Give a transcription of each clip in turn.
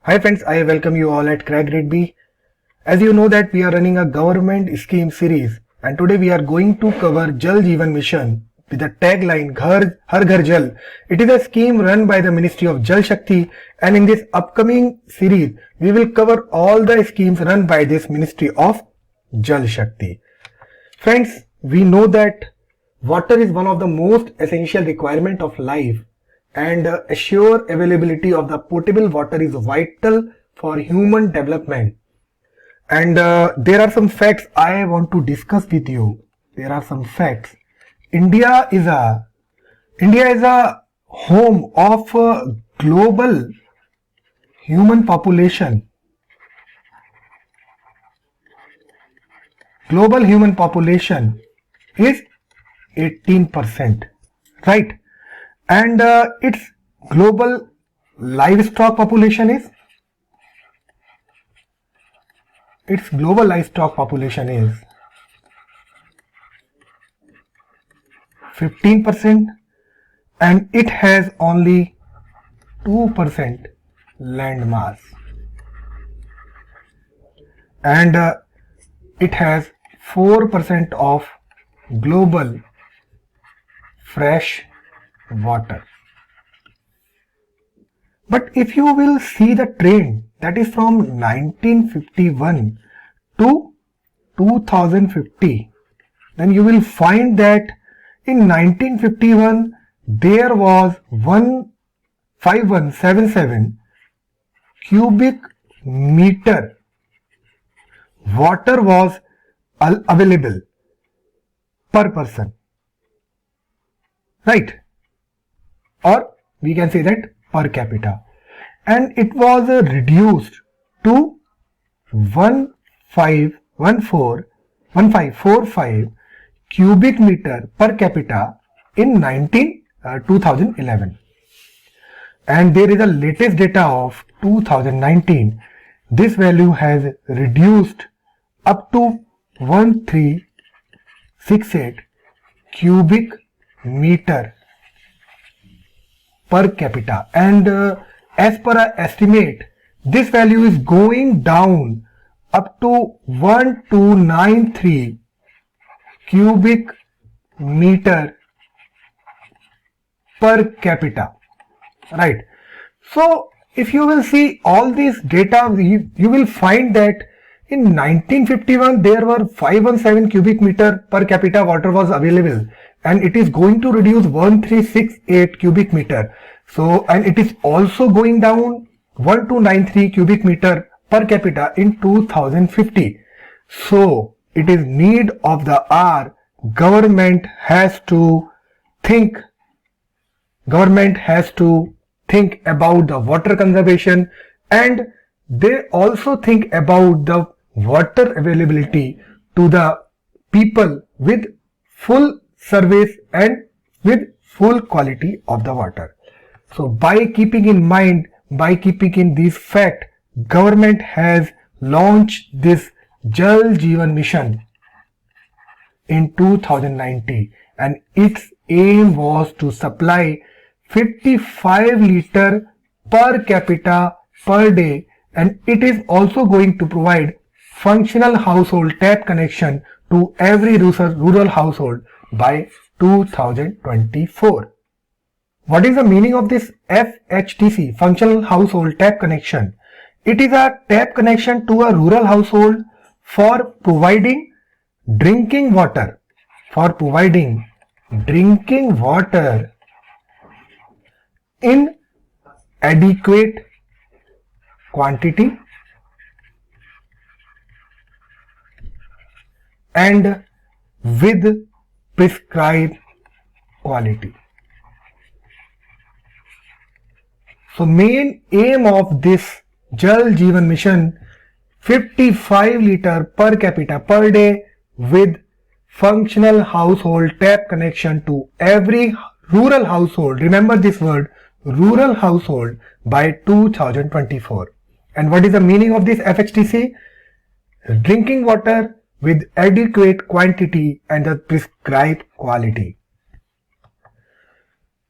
Hi friends, I welcome you all at Crack Grade B. As you know that we are running a government scheme series and today we are going to cover Jal Jeevan Mission with the tagline Har Ghar Jal. It is a scheme run by the Ministry of Jal Shakti, and in this upcoming series we will cover all the schemes run by this Ministry of Jal Shakti. Friends, we know that water is one of the most essential requirement of life, and assure availability of the potable water is vital for human development. And there are some facts I want to discuss with you. There are some facts. India is a home of global human population. Global human population is 18%, right? And its global livestock population is 15%, and it has only 2% land mass, and it has 4% of global fresh water. But if you will see the trend, that is from 1951 to 2050, then you will find that in 1951 there was 15177 cubic meter water was available per person, right? Or we can say that per capita, and it was reduced to 1545 cubic meter per capita in 2011, and there is a latest data of 2019. This value has reduced up to 1368 cubic meter per capita, and as per our estimate, this value is going down up to 1293 cubic meter per capita, right? So if you will see all this data, you will find that in 1951 there were 517 cubic meter per capita water was available, and it is going to reduce 1368 cubic meter. So, and it is also going down 1293 cubic meter per capita in 2050. So it is need of the hour. Government has to think about the water conservation, and they also think about the water availability to the people with full service and with full quality of the water. So by keeping in this fact, government has launched this Jal Jeevan Mission in 2019, and its aim was to supply 55 liter per capita per day, and it is also going to provide functional household tap connection to every rural household by 2024. What is the meaning of this FHTC, functional household tap connection? It is a tap connection to a rural household for providing drinking water in adequate quantity and with prescribed quality. So main aim of this Jal Jeevan Mission, 55 liter per capita per day with functional household tap connection to every rural household. Remember this word, rural household, by 2024. And what is the meaning of this FHTC? Drinking water with adequate quantity and the prescribed quality.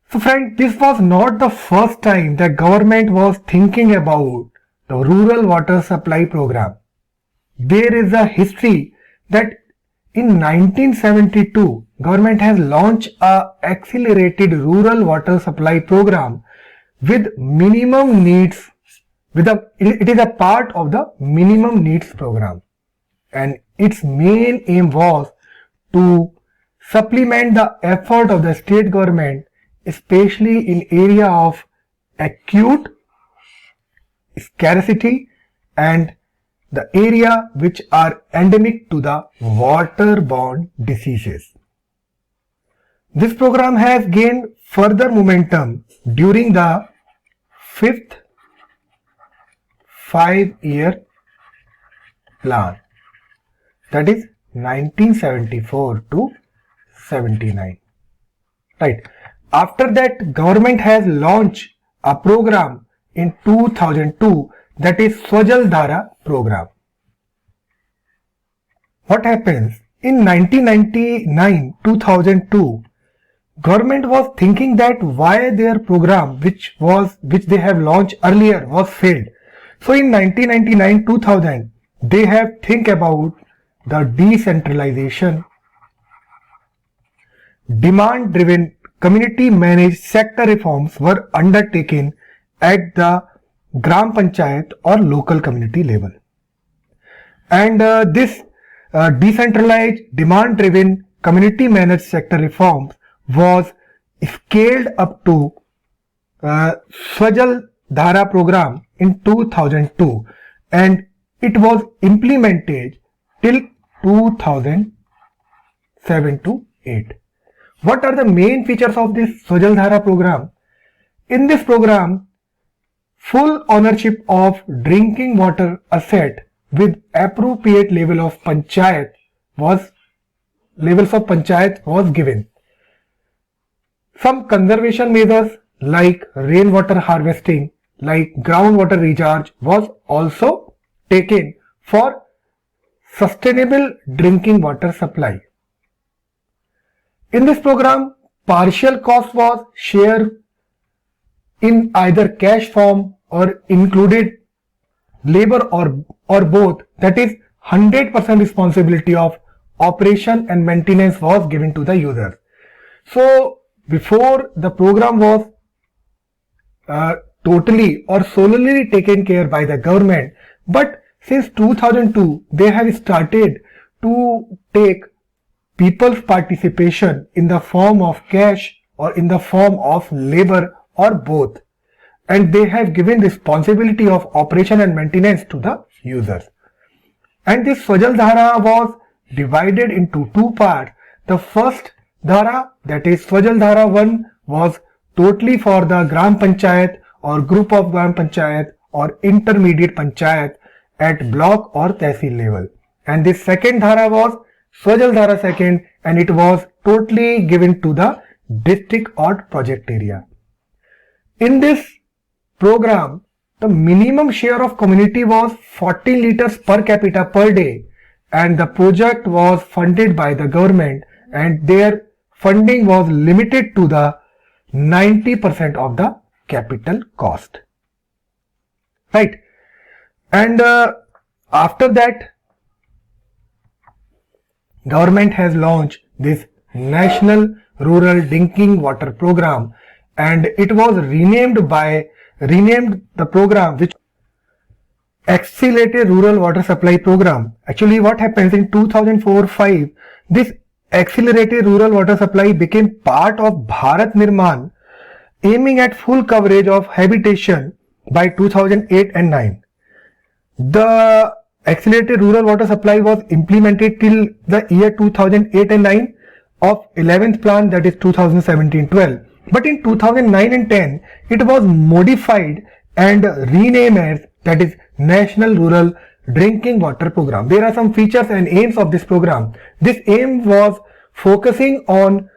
So friend, this was not the first time the government was thinking about the rural water supply program. There is a history that in 1972, government has launched a accelerated rural water supply program with minimum needs. It is a part of the minimum needs program, and its main aim was to supplement the effort of the state government, especially in area of acute scarcity and the area which are endemic to the waterborne diseases. This program has gained further momentum during the fifth 5-year plan, that is 1974 to 79. Right. After that, government has launched a program in 2002, that is Swajal Dhara program. What happens? In 1999-2002, government was thinking that why their program which they have launched earlier was failed. So in 1999-2000, they have think about the decentralization, demand-driven community-managed sector reforms were undertaken at the Gram Panchayat or local community level. And this decentralized, demand-driven, community-managed sector reforms was scaled up to Swajal Dhara program in 2002, and it was implemented till 2007 to 8. What are the main features of this Swajal Dhara program? In this program, full ownership of drinking water asset with appropriate level of panchayat was given. Some conservation measures like rainwater harvesting, like groundwater recharge was also taken for sustainable drinking water supply. In this program, partial cost was shared in either cash form or included labor or both, that is 100% responsibility of operation and maintenance was given to the users. So before, the program was totally or solely taken care by the government, but since 2002 they have started to take people's participation in the form of cash or in the form of labor or both, and they have given responsibility of operation and maintenance to the users. And this Swajal Dhara was divided into two parts. The first Dhara, that is Swajal Dhara 1, was totally for the Gram Panchayat or group of Gram Panchayat or intermediate Panchayat at block or Tehsil level. And this second Dhara was Swajal Dhara 2nd, and it was totally given to the district or project area. In this program, the minimum share of community was 40 liters per capita per day, and the project was funded by the government, and their funding was limited to the 90% of the capital cost. Right. And after that, government has launched this National Rural Drinking Water Program, and it was renamed the program which Accelerated Rural Water Supply Program. Actually, what happens in 2004-05, this Accelerated Rural Water Supply became part of Bharat Nirman, aiming at full coverage of habitation by 2008 and 9. The Accelerated Rural Water Supply was implemented till the year 2008 and 9 of 11th plan, that is 2017-12. But in 2009 and 10, it was modified and renamed as, that is, National Rural Drinking Water Program. There are some features and aims of this program. This aim was focusing on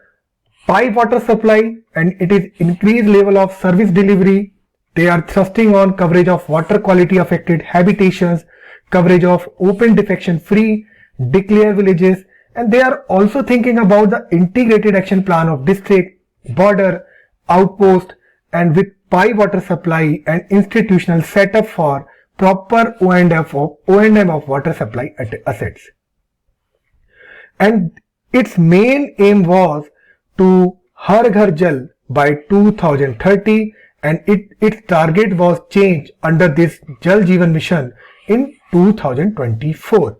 pipe water supply, and it is increased level of service delivery. They are thrusting on coverage of water quality affected habitations, coverage of open defecation free, declare villages, and they are also thinking about the integrated action plan of district, border, outpost, and with pipe water supply and institutional setup for proper O&M of water supply assets. And its main aim was to Har Ghar Jal by 2030, and its target was changed under this Jal Jeevan Mission in 2024.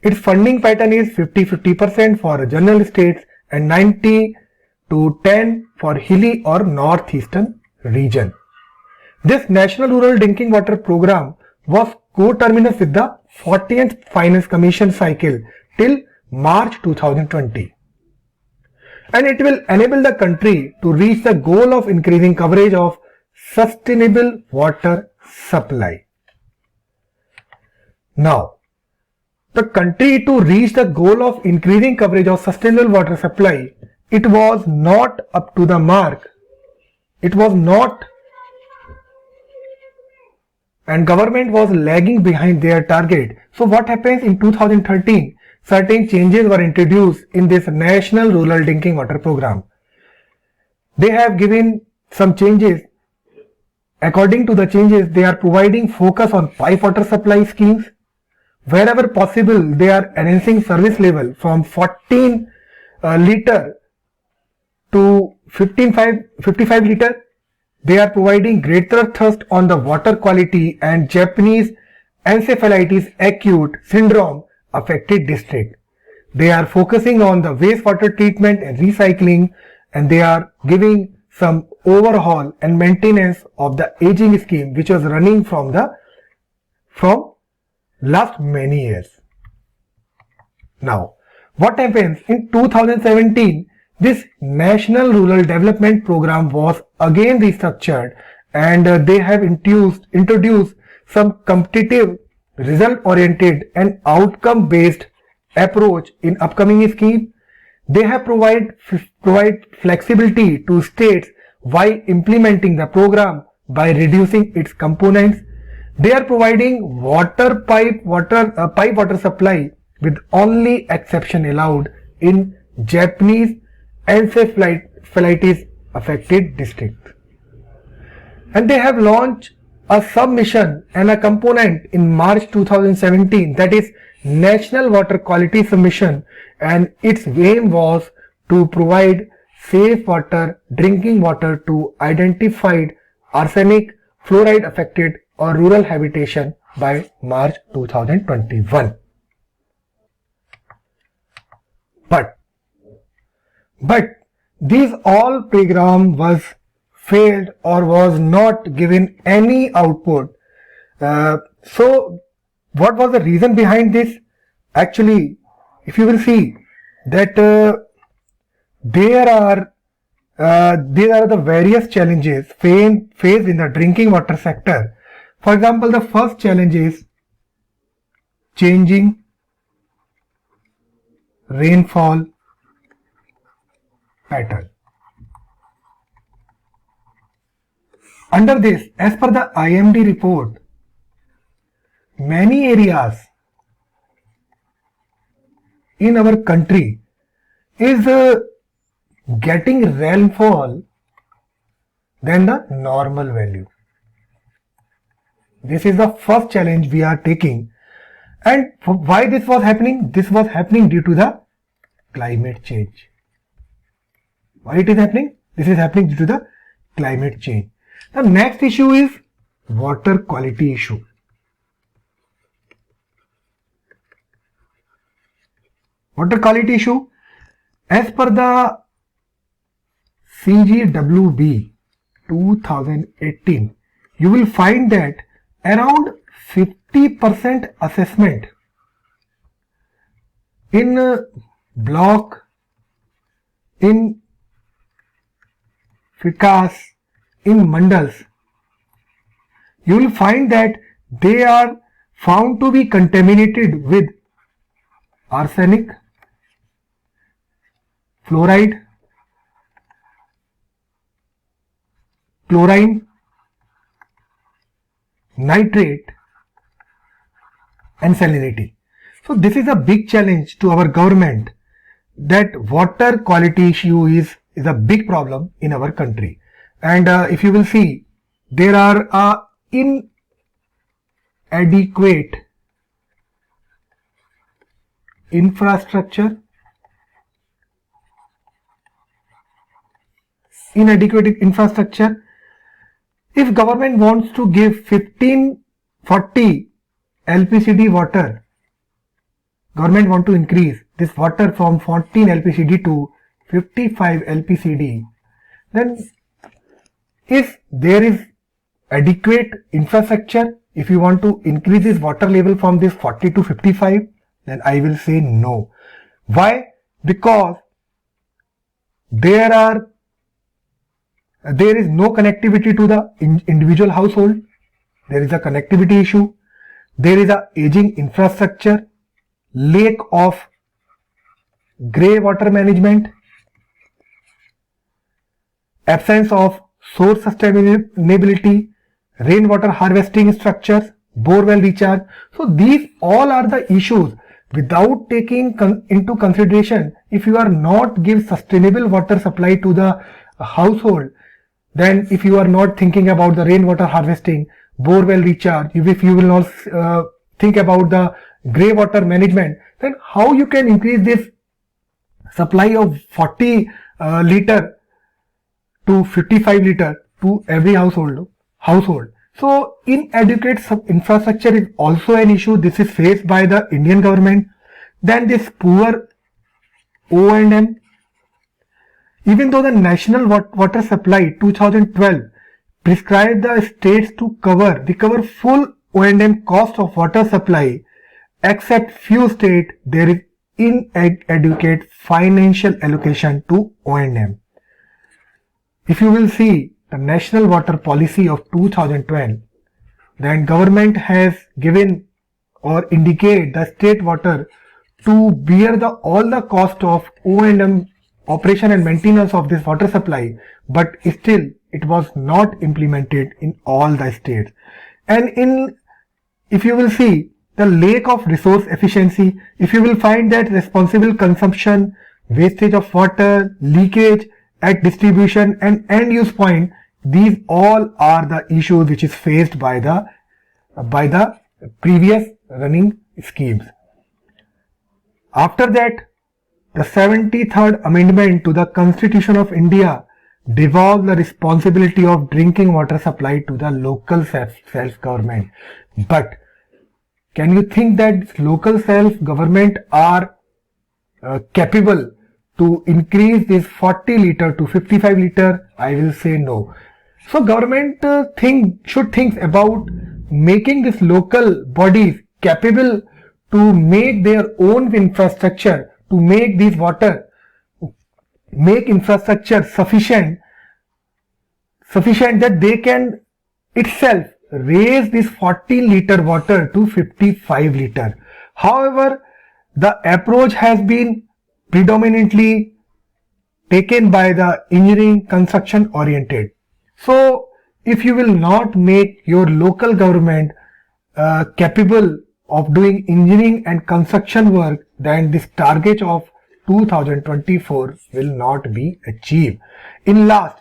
Its funding pattern is 50-50% for general states and 90-10 for hilly or northeastern region. This National Rural Drinking Water Program was co-terminus with the 40th Finance Commission cycle till March 2020. And it will enable the country to reach the goal of increasing coverage of sustainable water supply. Now, the country to reach the goal of increasing coverage of sustainable water supply, it was not up to the mark. It was not, and government was lagging behind their target. So what happens in 2013? Certain changes were introduced in this National Rural Drinking Water Program. They have given some changes. According to the changes, they are providing focus on pipe water supply schemes. Wherever possible, they are enhancing service level from 14 liter to 55 liter. They are providing greater thrust on the water quality and Japanese encephalitis acute syndrome affected district. They are focusing on the wastewater treatment and recycling, and they are giving some overhaul and maintenance of the aging scheme which was running from last many years. Now, what happens in 2017? This National Rural Development Program was again restructured, and they have introduced some competitive, result-oriented and outcome-based approach in upcoming scheme. They have provide flexibility to states while implementing the program by reducing its components. They are providing pipe water supply with only exception allowed in Japanese encephalitis affected district. And they have launched a submission and a component in March 2017, that is National Water Quality Submission, and its aim was to provide safe water, drinking water to identified arsenic, fluoride affected or rural habitation by March 2021. But these all program was failed or was not given any output. So what was the reason behind this? Actually, if you will see that there are the various challenges faced in the drinking water sector. For example, the first challenge is changing rainfall pattern. Under this, as per the IMD report, many areas in our country is getting rainfall than the normal value. This is the first challenge we are taking. And why this was happening? This was happening due to the climate change. Why it is happening? This is happening due to the climate change. The next issue is water quality issue. Water quality issue, as per the CGWB 2018, you will find that around 50% assessment in block, in Vikas, in mandals, you will find that they are found to be contaminated with arsenic, fluoride, chlorine, nitrate and salinity. So this is a big challenge to our government, that water quality issue is a big problem in our country. And if you will see, there are in inadequate infrastructure, if government wants to give 1540 LPCD water, government want to increase this water from 14 LPCD to 55 LPCD, then if there is adequate infrastructure, if you want to increase this water level from this 40 to 55, then I will say no. Why? Because there is no connectivity to the individual household. There is a connectivity issue. There is a aging infrastructure, lack of grey water management, absence of source sustainability, rainwater harvesting structures, borewell recharge. So these all are the issues. Without taking into consideration, if you are not give sustainable water supply to the household, then if you are not thinking about the rainwater harvesting, borewell recharge, if you will not think about the grey water management, then how you can increase this supply of 40 liter to 55 liter to every household. So inadequate infrastructure is also an issue. This is faced by the Indian government. Then this poor O&M. Even though the National Water Supply 2012 prescribed the states to recover full O&M cost of water supply, except few states there is inadequate financial allocation to O&M. If you will see the National Water Policy of 2012, then government has given or indicate the state water to bear all the cost of O&M operation and maintenance of this water supply, but still it was not implemented in all the states. And if you will see the lack of resource efficiency, if you will find that responsible consumption, wastage of water, leakage at distribution and end use point, these all are the issues which is faced by the previous running schemes. After that, the 73rd Amendment to the Constitution of India devolved the responsibility of drinking water supply to the local self-government. But can you think that local self-government are capable to increase this 40 liter to 55 liter? I will say no. So government should think about making this local bodies capable to make their own infrastructure, to make this water, make infrastructure sufficient that they can itself raise this 14 liter water to 55 liter. However, the approach has been predominantly taken by the engineering construction oriented. So if you will not make your local government capable of doing engineering and construction work, then this target of 2024 will not be achieved. In last,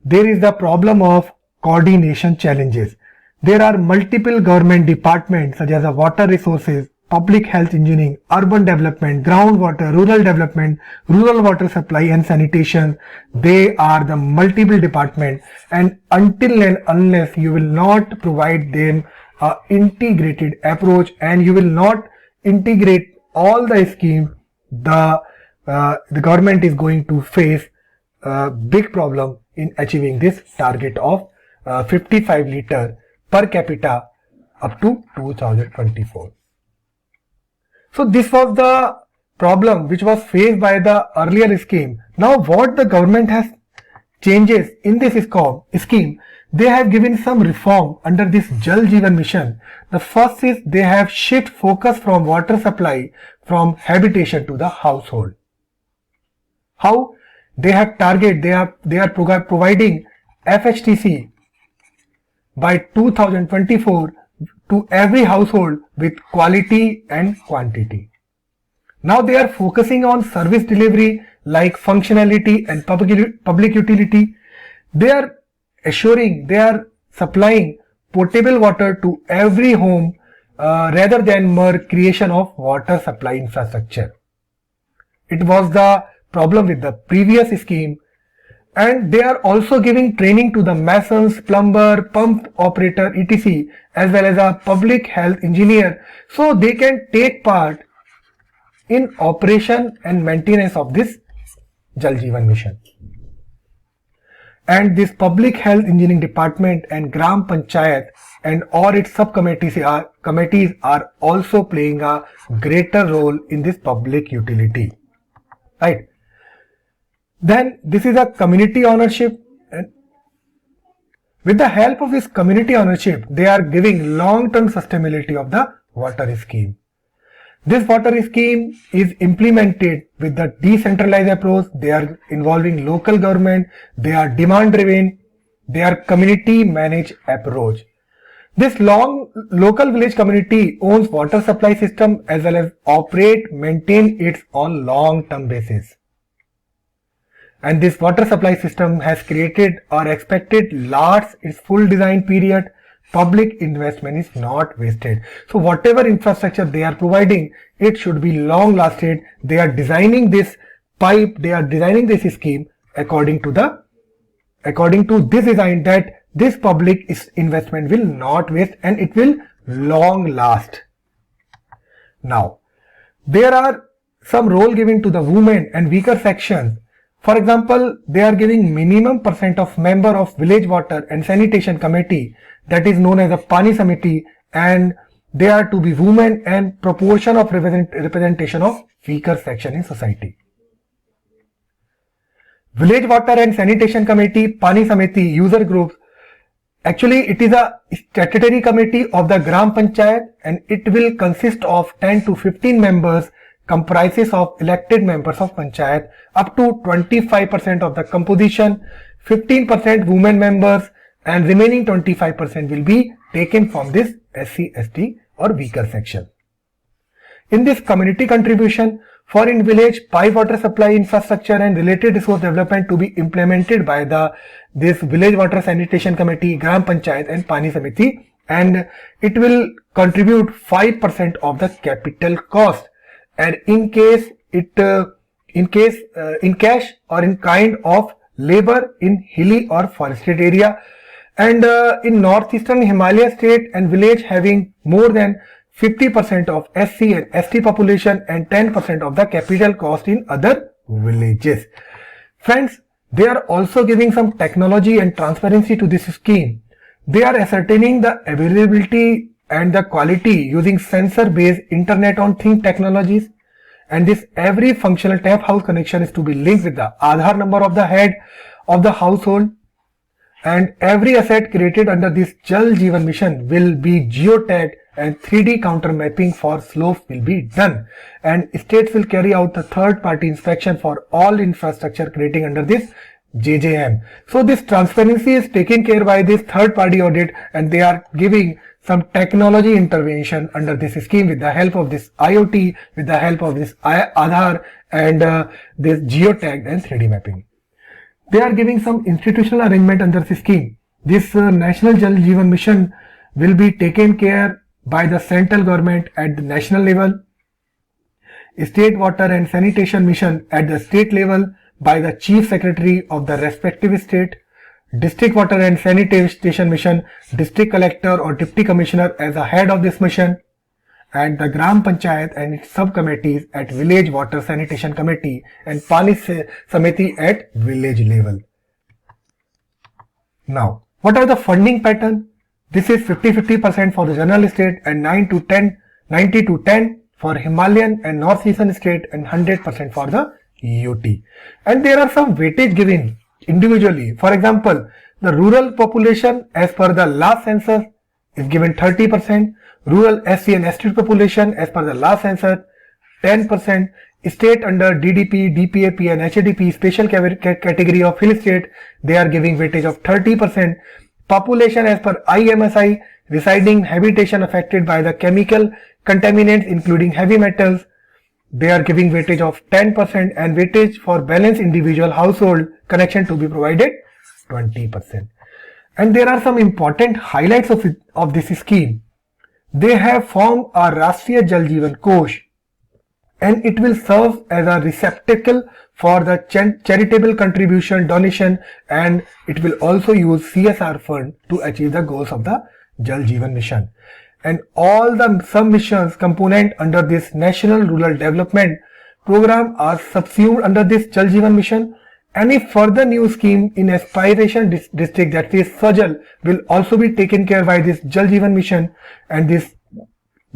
there is the problem of coordination challenges. There are multiple government departments such as water resources, public health engineering, urban development, groundwater, rural development, rural water supply and sanitation. They are the multiple departments, and until and unless you will not provide them an integrated approach and you will not integrate all the schemes, the government is going to face a big problem in achieving this target of 55 liter per capita up to 2024. So this was the problem which was faced by the earlier scheme. Now what the government has changes in this scheme, they have given some reform under this Jal Jeevan Mission. The first is they have shift focus from water supply from habitation to the household. How? They have target, they are providing FHTC by 2024 to every household with quality and quantity. Now they are focusing on service delivery like functionality and public utility. They are assuring, they are supplying potable water to every home rather than mere creation of water supply infrastructure. It was the problem with the previous scheme. And they are also giving training to the masons, plumber, pump operator, etc. as well as a public health engineer, so they can take part in operation and maintenance of this Jal Jeevan Mission. And this public health engineering department and Gram Panchayat and all its subcommittees are also playing a greater role in this public utility. Right? Then this is a community ownership, and with the help of this community ownership, they are giving long-term sustainability of the water scheme. This water scheme is implemented with the decentralized approach. They are involving local government, they are demand driven, they are community managed approach. This local village community owns water supply system as well as maintain it on long-term basis. And this water supply system has created or expected lasts its full design period. Public investment is not wasted. So whatever infrastructure they are providing, it should be long lasted. They are designing this pipe, they are designing this scheme according to this design, that this public investment will not waste and it will long last. Now, there are some role given to the women and weaker sections. For example, they are giving minimum % of member of village water and sanitation committee, that is known as a Pani Samiti, and they are to be women and proportion of representation of weaker section in society. Village water and sanitation committee, Pani Samiti, user groups, actually it is a statutory committee of the Gram Panchayat and it will consist of 10 to 15 members, comprises of elected members of Panchayat, up to 25% of the composition, 15% women members, and remaining 25% will be taken from this SC, ST or weaker section. In this community contribution, for in village pipe water supply infrastructure and related resource development to be implemented by this village water sanitation committee, Gram Panchayat and Pani Samiti, and it will contribute 5% of the capital cost. And in cash or in kind of labor in hilly or forested area, and in northeastern Himalaya state and village having more than 50% of SC and ST population and 10% of the capital cost in other villages. Friends, they are also giving some technology and transparency to this scheme. They are ascertaining the availability and the quality using sensor based Internet on Things technologies, and this every functional tap house connection is to be linked with the Aadhaar number of the head of the household, and every asset created under this Jal Jeevan Mission will be geotagged and 3D counter mapping for slope will be done, and states will carry out the third party inspection for all infrastructure creating under this JJM. So this transparency is taken care by this third party audit, and they are giving some technology intervention under this scheme with the help of this IoT, with the help of this Aadhaar and this geotag and 3D mapping. They are giving some institutional arrangement under this scheme. This National Jal Jeevan Mission will be taken care by the central government at the national level, state water and sanitation mission at the state level by the chief secretary of the respective state, district water and sanitation mission, district collector or deputy commissioner as a head of this mission, and the Gram Panchayat and its subcommittees at village water sanitation committee and Pani Samiti at village level. Now, what are the funding pattern? This is 50-50% for the general state and 90 to 10 for Himalayan and northeastern state and 100% for the UT. And there are some weightage given individually. For example, the rural population as per the last census is given 30%, rural SC and ST population as per the last census 10%, state under DDP, DPAP and HADP special category of hill state, they are giving weightage of 30%, population as per IMSI residing habitation affected by the chemical contaminants including heavy metals, they are giving weightage of 10%, and weightage for balanced individual household connection to be provided 20%. And there are some important highlights of this scheme. they have formed a Rashtriya Jal Jeevan Kosh, and it will serve as a receptacle for the charitable contribution, donation, and it will also use CSR fund to achieve the goals of the Jal Jeevan Mission. And all the sub-missions component under this National Rural Development Program are subsumed under this Jal Jeevan Mission. Any further new scheme in aspiration district, that is SAJAL, will also be taken care by this Jal Jeevan Mission and this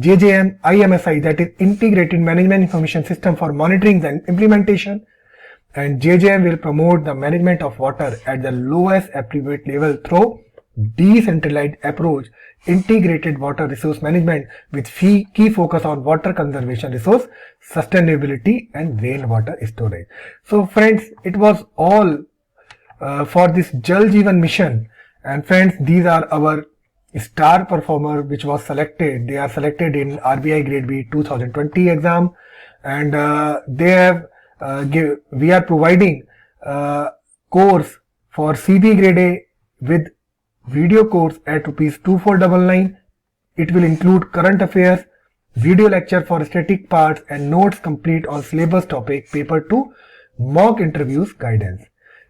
JJM IMSI, that is Integrated Management Information System for monitoring and implementation. And JJM will promote the management of water at the lowest appropriate level through decentralized approach, integrated water resource management with key focus on water conservation, resource sustainability and rainwater storage. So friends, it was all for this Jal Jeevan Mission. And friends, these are our star performer which was selected. They are selected in RBI Grade B 2020 exam, and they have we are providing course for CB Grade A with video course at ₹2499. It will include current affairs, video lecture for static parts, and notes complete on syllabus topic, paper 2, mock interviews guidance.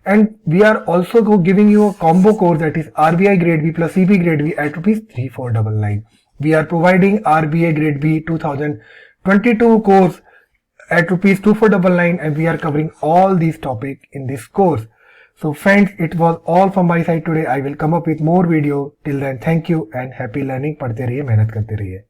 And we are also giving you a combo course, that is RBI Grade B plus CB Grade B at ₹3499. We are providing RBI Grade B 2022 course at ₹2499, and we are covering all these topics in this course. So friends, it was all from my side today. I will come up with more video. Till then, thank you and happy learning. पढ़ते रहिए, मेहनत करते रहिए.